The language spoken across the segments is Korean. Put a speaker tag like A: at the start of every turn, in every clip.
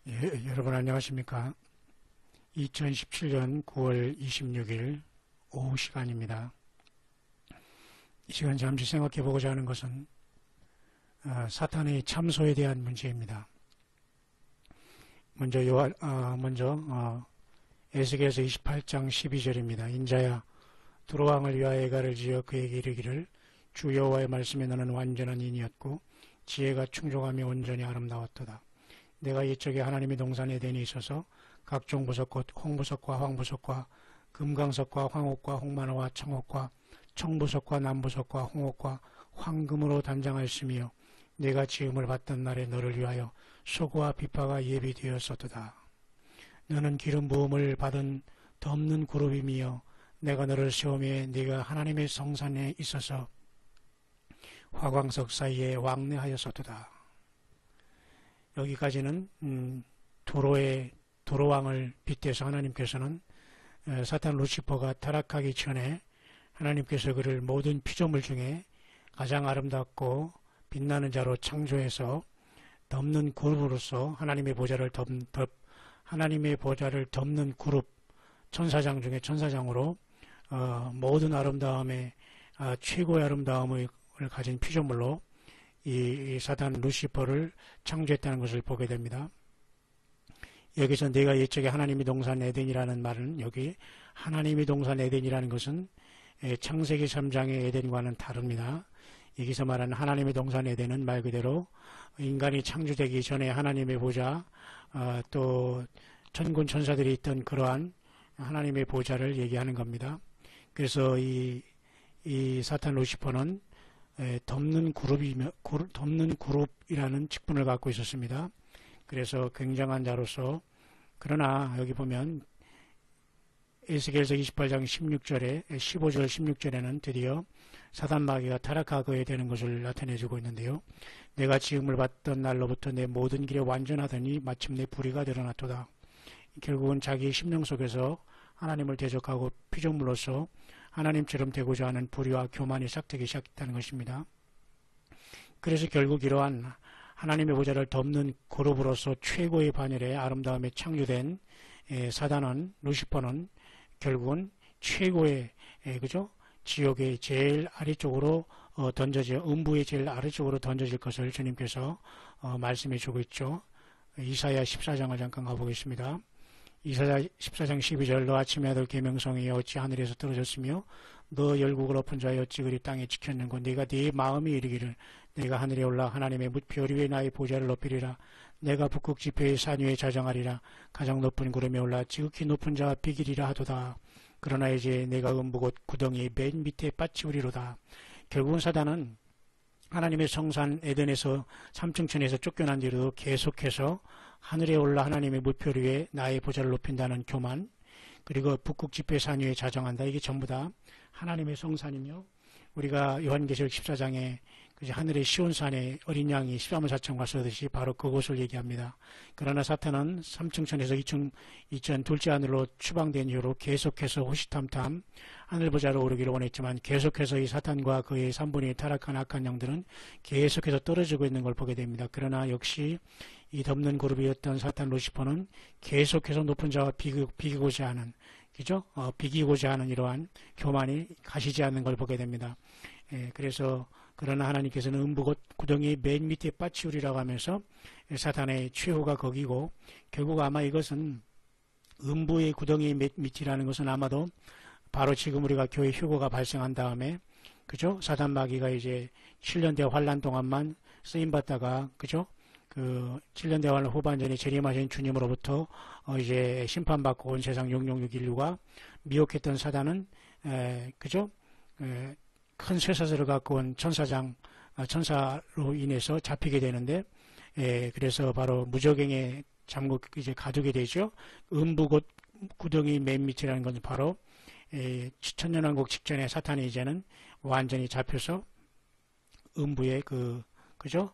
A: 여러분 안녕하십니까? 2017년 9월 26일 오후 시간입니다. 이 시간 잠시 생각해 보고자 하는 것은 사탄의 참소에 대한 문제입니다. 먼저 에스겔서 28장 12절입니다. 인자야 두로 왕을 위하여 애가를 지어 그에게 이르기를 주 여호와의 말씀에 너는 완전한 인이었고 지혜가 충족하며 온전히 아름다웠도다. 내가 이쪽에 하나님의 동산 에덴에 있어서 각종 부석 곧 홍부석과 황부석과 금강석과 황옥과 홍만화와 청옥과 청부석과 남부석과 홍옥과 황금으로 단장하였으며 내가 지음을 받던 날에 너를 위하여 소고와 비파가 예비되었었도다. 너는 기름 부음을 받은 덮는 그룹이며 내가 너를 세우며 네가 하나님의 성산에 있어서 화광석 사이에 왕래하였었도다. 여기까지는 도로왕을 빗대서 하나님께서는 사탄 루시퍼가 타락하기 전에 하나님께서 그를 모든 피조물 중에 가장 아름답고 빛나는 자로 창조해서 덮는 그룹으로서 하나님의 보좌를 덮는 그룹, 천사장 중에 천사장으로 모든 아름다움의 최고의 아름다움을 가진 피조물로 이 사탄 루시퍼를 창조했다는 것을 보게 됩니다. 여기서 내가 옛적에 하나님의 동산 에덴이라는 말은 여기 하나님의 동산 에덴이라는 것은 창세기 3장의 에덴과는 다릅니다. 여기서 말하는 하나님의 동산 에덴은 말 그대로 인간이 창조되기 전에 하나님의 보좌 또 천군 천사들이 있던 그러한 하나님의 보좌를 얘기하는 겁니다. 그래서 이 사탄 루시퍼는 덮는 그룹이라는 직분을 갖고 있었습니다. 그래서 굉장한 자로서, 그러나 여기 보면 에스겔서 28장 16절에 15절 16절에는 드디어 사단 마귀가 타락하게 되는 것을 나타내주고 있는데요. 내가 지음을 받던 날로부터 내 모든 길에 완전하더니 마침내 불의가 드러났도다. 결국은 자기 심령 속에서 하나님을 대적하고 피조물로서 하나님처럼 되고자 하는 불의와 교만이 싹트기 시작했다는 것입니다. 그래서 결국 이러한 하나님의 보좌를 덮는 그룹으로서 최고의 반열에 아름다움에 창조된 사단은, 루시퍼는 결국은 최고의 지옥의 제일 아래쪽으로 음부의 제일 아래쪽으로 던져질 것을 주님께서 말씀해 주고 있죠. 이사야 14장을 잠깐 가보겠습니다. 이사야 14장 12절 너 아침에 아들 계명성이 어찌 하늘에서 떨어졌으며 너 열국을 엎은 자여 어찌 그리 땅에 지켰는고 내가 네 마음이 이르기를 내가 하늘에 올라 하나님의 뭇별 위에 나의 보좌를 높이리라 내가 북극 지폐의 산 위에 자정하리라 가장 높은 구름에 올라 지극히 높은 자와 비기리라 하도다. 그러나 이제 내가 음부곧 구덩이 맨 밑에 빠치우리로다. 결국은 사단은 하나님의 성산 에덴에서 삼층천에서 쫓겨난 뒤로도 계속해서 하늘에 올라 하나님의 무표 위에 나의 보좌를 높인다는 교만, 그리고 북극 지폐산 위에 자정한다. 이게 전부 다 하나님의 성산이며, 우리가 요한계시록 14장에 하늘의 시온산에 어린 양이 13만 4천과 쓰듯이 바로 그곳을 얘기합니다. 그러나 사탄은 삼층천에서 2천 둘째 하늘로 추방된 이후로 계속해서 호시탐탐 하늘보좌로 오르기를 원했지만 계속해서 이 사탄과 그의 3분의 타락한 악한 영들은 계속해서 떨어지고 있는 걸 보게 됩니다. 그러나 역시 이 덮는 그룹이었던 사탄 루시퍼는 계속해서 높은 자와 비기고자 하는, 비기고자 하는 이러한 교만이 가시지 않는 걸 보게 됩니다. 그래서 그러나 하나님께서는 음부 구덩이 맨 밑에 빠치우리라고 하면서 사탄의 최후가 거기고, 결국 아마 이것은 음부의 구덩이 밑이라는 것은 아마도 바로 지금 우리가 교회 휴거가 발생한 다음에 사단 마귀가 이제 7년 대환란 동안만 쓰임받다가 그 7년 대환란 후반전에 재림하신 주님으로부터 이제 심판받고 온 세상 666 인류가 미혹했던 사단은 큰 쇠사슬을 갖고 온 천사로 인해서 잡히게 되는데, 그래서 바로 무저갱에 가두게 되죠. 음부 구덩이 맨 밑이라는 건 바로 천년왕국 직전에 사탄이 이제는 완전히 잡혀서 음부의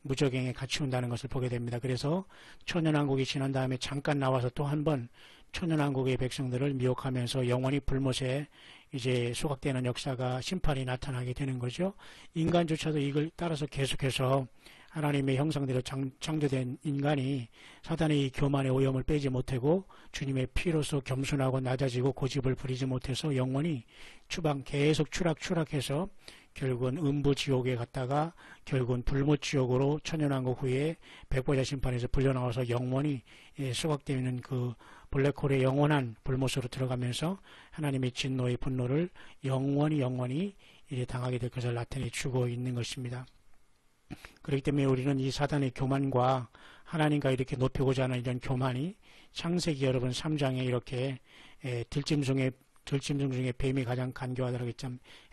A: 무저갱에 갇히운다는 것을 보게 됩니다. 그래서 천년왕국이 지난 다음에 잠깐 나와서 또 한 번 천년왕국의 백성들을 미혹하면서 영원히 불못에 이제 소각되는 역사가 심판이 나타나게 되는 거죠. 인간조차도 이걸 따라서 계속해서 하나님의 형상대로 창조된 인간이 사단의 이 교만의 오염을 빼지 못하고 주님의 피로서 겸손하고 낮아지고 고집을 부리지 못해서 영원히 계속 추락해서 결국은 음부지옥에 갔다가 결국은 불못지옥으로 천년왕국 후에 백보자 심판에서 불려나와서 영원히 수각되어 있는 그 블랙홀의 영원한 불못으로 들어가면서 하나님의 진노의 분노를 영원히 당하게 될 것을 나타내 주고 있는 것입니다. 그렇기 때문에 우리는 이 사단의 교만과 하나님과 이렇게 높이고자 하는 이런 교만이 창세기 여러분 3장에 이렇게 들짐승 중에 뱀이 가장 간교하다라고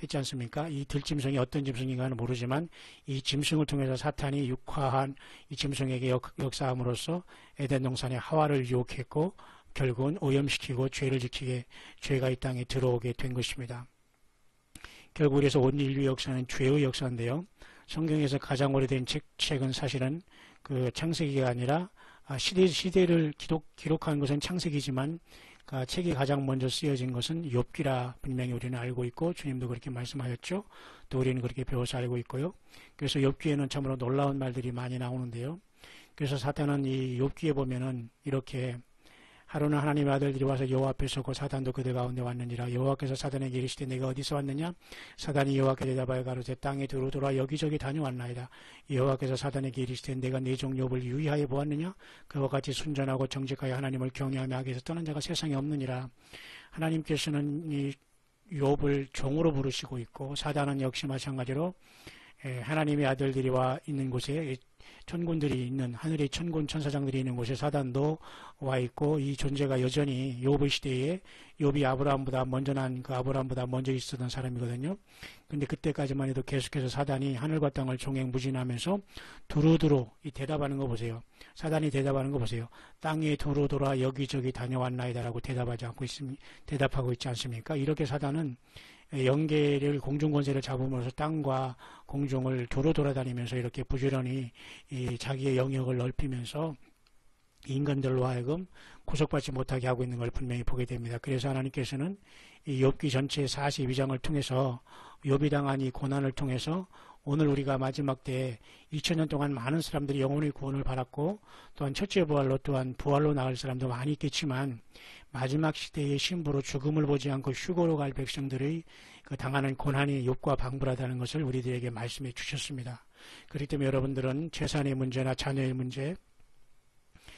A: 했지 않습니까? 이 들짐승이 어떤 짐승인가는 모르지만 이 짐승을 통해서 사탄이 육화한 이 짐승에게 역사함으로써 에덴 동산의 하와를 유혹했고 결국은 오염시키고 죄가 이 땅에 들어오게 된 것입니다. 결국 그래서 온 인류 역사는 죄의 역사인데요. 성경에서 가장 오래된 책은 사실은 그 창세기가 아니라 시대를 기록한 것은 창세기지만 그 책이 가장 먼저 쓰여진 것은 욥기라 분명히 우리는 알고 있고 주님도 그렇게 말씀하셨죠. 또 우리는 그렇게 배워서 알고 있고요. 그래서 욥기에는 참으로 놀라운 말들이 많이 나오는데요. 그래서 사탄은 이 욥기에 보면은 이렇게 하루는 하나님의 아들들이 와서 여호와 앞에 서고 사단도 그들 가운데 왔느니라. 여호와께서 사단에게 이르시되 내가 어디서 왔느냐? 사단이 여호와께 대답하여 가로되 땅에 두루 돌아 여기저기 다녀왔나이다. 여호와께서 사단에게 이르시되 내가 네 종 욥을 유의하여 보았느냐? 그와 같이 순전하고 정직하여 하나님을 경외하며 악에서 떠난 자가 세상에 없느니라. 하나님께서는 이 욥을 종으로 부르시고 있고 사단은 역시 마찬가지로 하나님의 아들들이 와 있는 곳에 천군들이 있는 하늘의 천군 천사장들이 있는 곳에 사단도 와 있고 이 존재가 여전히 욥의 시대에 욥이 아브라함보다 먼저 난 그 아브라함보다 먼저 있었던 사람이거든요. 근데 그때까지만 해도 계속해서 사단이 하늘과 땅을 종횡무진하면서 두루두루 이 대답하는 거 보세요. 사단이 대답하는 거 보세요. 땅에 두루돌아 여기저기 다녀왔나이다라고 대답하고 있지 않습니까? 이렇게 사단은 영계를 공중권세를 잡음으로써 땅과 공중을 도로 돌아다니면서 이렇게 부지런히 자기의 영역을 넓히면서 인간들로 하여금 구속받지 못하게 하고 있는 걸 분명히 보게 됩니다. 그래서 하나님께서는 이 욥기 전체 42장을 통해서 욥이 당한 이 고난을 통해서 오늘 우리가 마지막 때 2000년 동안 많은 사람들이 영혼의 구원을 받았고 또한 첫째 부활로 또한 부활로 나갈 사람도 많이 있겠지만 마지막 시대의 신부로 죽음을 보지 않고 휴거로 갈 백성들의 그 당하는 고난이 욥과 방불하다는 것을 우리들에게 말씀해 주셨습니다. 그렇기 때문에 여러분들은 재산의 문제나 자녀의 문제,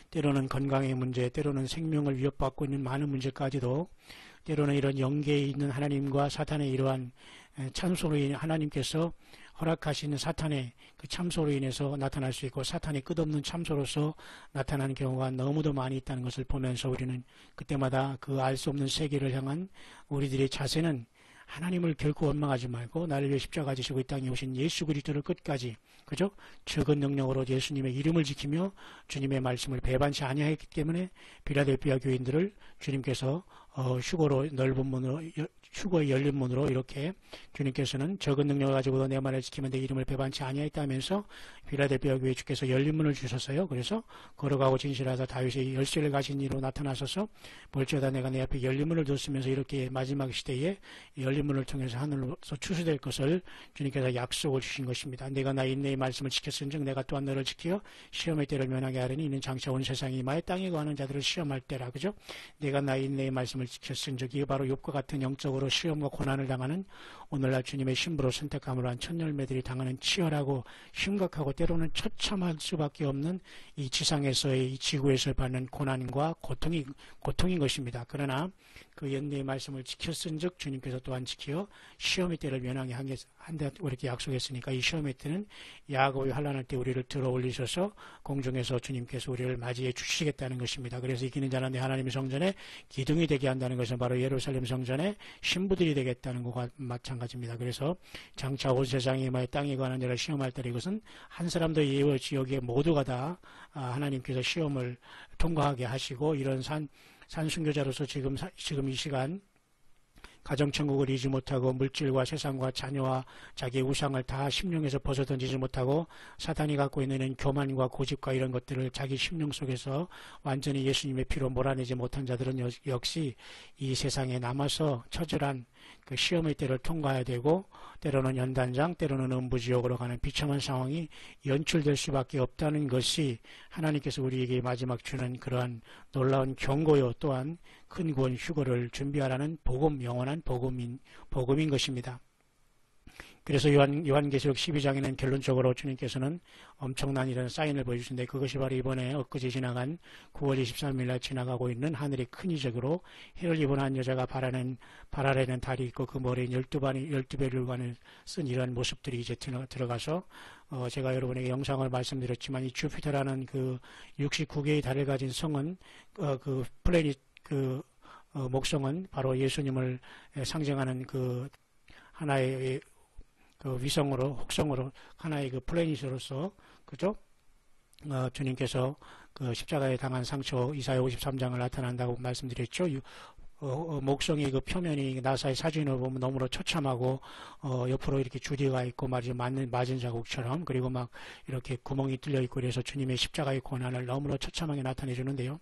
A: 때로는 건강의 문제, 때로는 생명을 위협받고 있는 많은 문제까지도 때로는 이런 영계에 있는 하나님과 사탄의 이러한 참소로 인해 하나님께서 허락하시는 사탄의 그 참소로 인해서 나타날 수 있고 사탄이 끝없는 참소로서 나타나는 경우가 너무도 많이 있다는 것을 보면서 우리는 그때마다 그 알 수 없는 세계를 향한 우리들의 자세는 하나님을 결코 원망하지 말고 나를 위해 십자가 지시고 이 땅에 오신 예수 그리스도를 끝까지 그죠? 적은 능력으로 예수님의 이름을 지키며 주님의 말씀을 배반치 아니하였기 때문에 빌라델피아 교인들을 주님께서 휴거로 넓은 문으로 휴거의 열린 문으로 이렇게 주님께서는 적은 능력을 가지고도 내 말을 지키면 내 이름을 배반치 아니하였다면서 빌라델피아 교회 주께서 열린 문을 주셨어요. 그래서 걸어가고 진실하사 다윗의 열쇠를 가진 이로 나타나셔서 볼지어다 내가 내 앞에 열린 문을 뒀으면서 이렇게 마지막 시대에 열린 문을 통해서 하늘로서 추수될 것을 주님께서 약속을 주신 것입니다. 내가 나의 인내의 말씀을 지켰은즉 내가 또한 너를 지켜 시험의 때를 면하게 하리니 이는 장차 온 세상이 마의 땅에 거하는 자들을 시험할 때라. 그죠? 내가 나의 인내의 말씀을 지켰은즉 이게 바로 욥과 같은 영적으로 시험과 고난을 당하는 오늘날 주님의 신부로 선택함으로 한 천열매들이 당하는 치열하고 심각하고 때로는 처참할 수밖에 없는 이 지상에서의 이 지구에서 받는 고난과 고통인 것입니다. 그러나 그 연대의 말씀을 지켰은즉 주님께서 또한 지켜 시험의 때를 면하게 한다 이렇게 약속했으니까 이 시험의 때는 야곱이 환난할 때 우리를 들어 올리셔서 공중에서 주님께서 우리를 맞이해 주시겠다는 것입니다. 그래서 이기는 자는 내 하나님의 성전에 기둥이 되게 한다는 것은 바로 예루살렘 성전에 신부들이 되겠다는 것과 마찬가지입니다. 그래서 장차 온 세상에 마의 땅에 관한 자를 시험할 때 이것은 한 사람도 예외 없이 여기에 모두가 다 하나님께서 시험을 통과하게 하시고 이런 산순교자로서 지금 이 시간 가정천국을 이루지 못하고 물질과 세상과 자녀와 자기의 우상을 다 심령에서 벗어던지지 못하고 사탄이 갖고 있는 교만과 고집과 이런 것들을 자기 심령 속에서 완전히 예수님의 피로 몰아내지 못한 자들은 역시 이 세상에 남아서 처절한 그 시험의 때를 통과해야 되고 때로는 연단장, 때로는 음부지옥으로 가는 비참한 상황이 연출될 수밖에 없다는 것이 하나님께서 우리에게 마지막 주는 그러한 놀라운 경고요, 또한 큰 구원 휴거를 준비하라는 복음, 영원한 복음인 것입니다. 그래서 요한계시록 12장에는 결론적으로 주님께서는 엄청난 이런 사인을 보여주시는데, 그것이 바로 이번에 엊그제 지나간 9월 23일 날 지나가고 있는 하늘의 큰 이적으로 해를 입은 한 여자가 발 아래는 달이 있고 그 머리에 12배류관을 쓴 이러한 모습들이 이제 들어가서 제가 여러분에게 영상을 말씀드렸지만, 이 주피터라는 그 69개의 달을 가진 성은 그 플래닛 목성은 바로 예수님을 상징하는 그 하나의 그 위성으로, 혹성으로, 하나의 그 플래닛으로서, 그죠? 주님께서 그 십자가에 당한 상처, 이사야 53장을 나타난다고 말씀드렸죠. 목성의 그 표면이 나사의 사진을 보면 너무나 처참하고, 옆으로 이렇게 주디가 있고, 맞은 자국처럼, 그리고 막 이렇게 구멍이 뚫려 있고, 그래서 주님의 십자가의 고난을 너무나 처참하게 나타내 주는데요.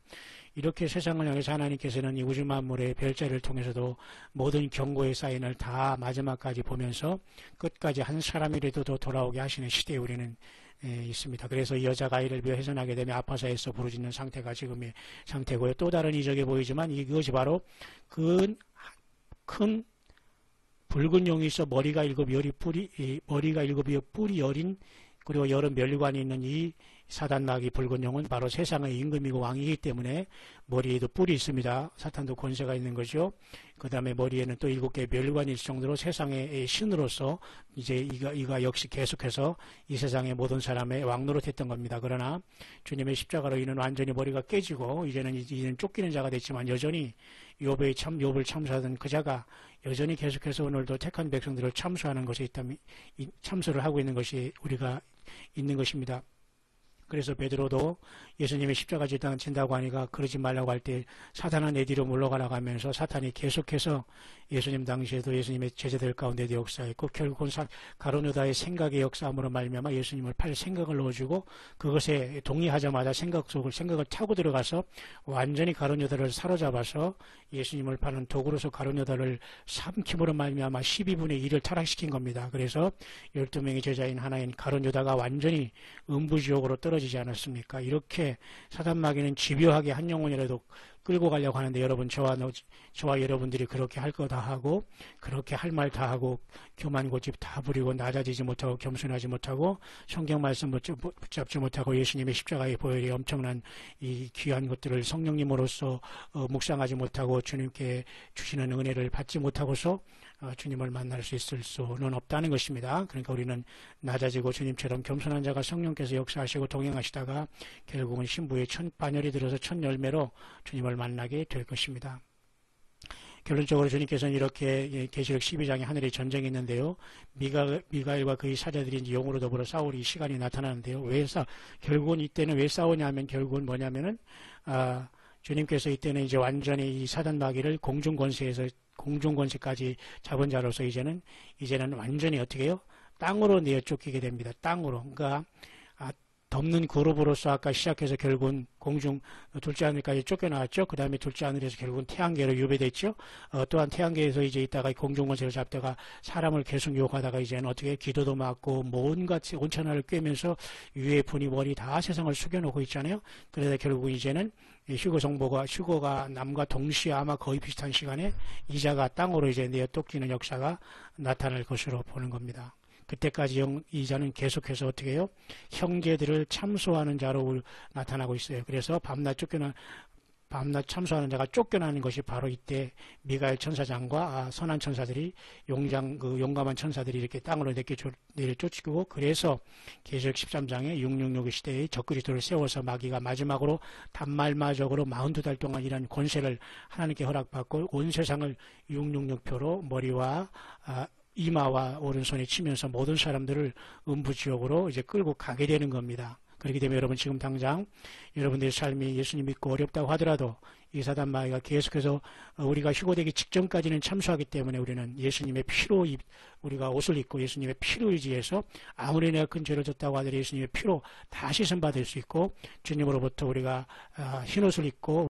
A: 이렇게 세상을 향해서 하나님께서는 이 우주 만물의 별자리를 통해서도 모든 경고의 사인을 다 마지막까지 보면서 끝까지 한 사람이라도 더 돌아오게 하시는 시대에 우리는 있습니다. 그래서 이 여자가 아이를 비워 해산하게 되면 아파서 애써 부르짖는 상태가 지금의 상태고요. 또 다른 이적이 보이지만 이것이 바로 큰 붉은 용이 있어 머리가 일곱 뿔이 여린, 그리고 여러 멸관이 있는 이 사단마귀 붉은 용은 바로 세상의 임금이고 왕이기 때문에 머리에도 뿔이 있습니다. 사탄도 권세가 있는 거죠. 그 다음에 머리에는 또 7개의 멸관이 있을 정도로 세상의 신으로서 이제 이가 역시 계속해서 이 세상의 모든 사람의 왕노릇 했던 겁니다. 그러나 주님의 십자가로 이는 완전히 머리가 깨지고 이제는 쫓기는 자가 됐지만, 여전히 욥을 참수하던 그 자가 여전히 계속해서 오늘도 택한 백성들을 참수하는 것에 있다면, 참수를 하고 있는 것이 우리가 있는 것입니다. 그래서 베드로도 예수님이 십자가 진다고 하니까 그러지 말라고 할 때 사탄아 내 뒤로 물러가라고 하면서 사탄이 계속해서 예수님 당시에도 예수님의 제자들 가운데도 역사했고, 결국은 가룟유다의 생각의 역사함으로 말미암아 예수님을 팔 생각을 넣어주고, 그것에 동의하자마자 생각을 타고 들어가서 완전히 가룟유다를 사로잡아서 예수님을 파는 도구로서 가룟유다를 삼킴으로 말미암아 12분의 1을 타락시킨 겁니다. 그래서 12명의 제자인 하나인 가룟유다가 완전히 음부지옥으로 떨어지지 않았습니까? 이렇게 사단마귀는 집요하게 한 영혼이라도 끌고 가려고 하는데, 여러분, 저와 여러분들이 그렇게 할 거 다 하고, 그렇게 할 말 다 하고, 교만 고집 다 부리고, 낮아지지 못하고, 겸손하지 못하고, 성경 말씀 붙잡지 못하고, 예수님의 십자가의 보혈이 엄청난 이 귀한 것들을 성령님으로서 묵상하지 못하고, 주님께 주시는 은혜를 받지 못하고서 주님을 만날 수 있을 수는 없다는 것입니다. 그러니까 우리는 낮아지고 주님처럼 겸손한 자가 성령께서 역사하시고 동행하시다가 결국은 신부의 반열이 들어서 첫 열매로 주님을 만나게 될 것입니다. 결론적으로 주님께서는 이렇게 계시록 12장에 하늘에 전쟁이 있는데요. 미가엘과 그의 사자들이 이제 용으로 더불어 싸울 이 시간이 나타나는데요. 결국은 이때는 왜 싸우냐면, 결국은 뭐냐면은 주님께서 이때는 이제 완전히 이 사단 마귀를 공중권세까지 잡은 자로서 이제는 완전히 어떻게 해요? 땅으로 내어 쫓기게 됩니다. 땅으로. 그러니까 덮는 그룹으로서 아까 시작해서 결국은 둘째 하늘까지 쫓겨나왔죠. 그 다음에 둘째 하늘에서 결국은 태양계로 유배됐죠. 또한 태양계에서 이제 있다가 공중권세를 잡다가 사람을 계속 유혹하다가 이제는 어떻게 기도도 막고 온갖 온천하를 꿰면서 위에 분이 머리 다 세상을 숙여놓고 있잖아요. 그러다 결국은 이제는 휴거가 남과 동시에 아마 거의 비슷한 시간에 이자가 땅으로 이제 내어 쫓기는 역사가 나타날 것으로 보는 겁니다. 그때까지 이자는 계속해서 어떻게 해요? 형제들을 참소하는 자로 나타나고 있어요. 그래서 밤낮 참소하는 자가 쫓겨나는 것이 바로 이때 미가엘 천사장과 선한 천사들이 용감한 천사들이 이렇게 땅으로 내려 쫓기고, 그래서 계시록 13장에 666 시대의 적그리스도를 세워서 마귀가 마지막으로 단말마적으로 42달 동안 이런 권세를 하나님께 허락받고 온 세상을 666표로 머리와 이마와 오른손에 치면서 모든 사람들을 음부지옥으로 이제 끌고 가게 되는 겁니다. 그렇기 때문에 여러분 지금 당장 여러분들의 삶이 예수님 믿고 어렵다고 하더라도 이 사단 마귀가 계속해서 우리가 휴거되기 직전까지는 참수하기 때문에 우리는 예수님의 피로 우리가 옷을 입고 예수님의 피로 의지해서 아무리 내가 큰 죄를 졌다고 하더라도 예수님의 피로 다시 선받을 수 있고 주님으로부터 우리가 흰 옷을 입고